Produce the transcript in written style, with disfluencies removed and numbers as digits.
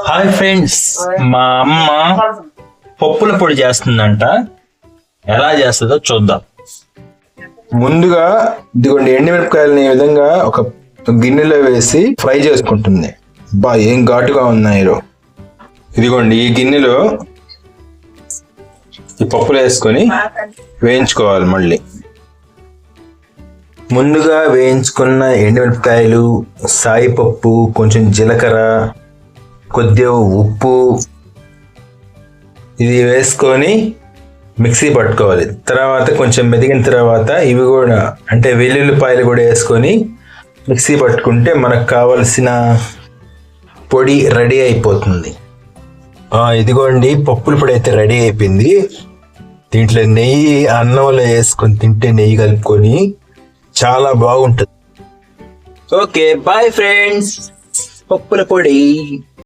Hi friends, మా అమ్మ పప్పుల పొడి చేస్తుందంట. ఎలా చేస్తుందో చూద్దాం. ముందుగా ఇదిగోండి ఎండుమిరపకాయలని ఈ విధంగా ఒక గిన్నెలో వేసి ఫ్రై చేసుకుంటుంది. ఏం ఘాటుగా ఉన్నాయో. ఇదిగోండి ఈ గిన్నెలో ఈ పప్పులు వేసుకొని వేయించుకోవాలి. మళ్ళీ ముందుగా వేయించుకున్న ఎండుమిరపకాయలు, సాయిపప్పు, కొంచెం జీలకర్ర, కొద్దిగా ఉప్పు ఇది వేసుకొని మిక్సీ పట్టుకోవాలి. తర్వాత కొంచెం మెదిగిన తర్వాత ఇవి కూడా అంటే వెల్లుల్లిపాయలు కూడా వేసుకొని మిక్సీ పట్టుకుంటే మనకు కావలసిన పొడి రెడీ అయిపోతుంది. ఇదిగోండి పప్పుల పొడి అయితే రెడీ అయిపోయింది. దీంట్లో నెయ్యి అన్నంలో వేసుకొని తింటే నెయ్యి కలుపుకొని చాలా బాగుంటుంది. ఓకే బాయ్ ఫ్రెండ్స్, పప్పుల పొడి.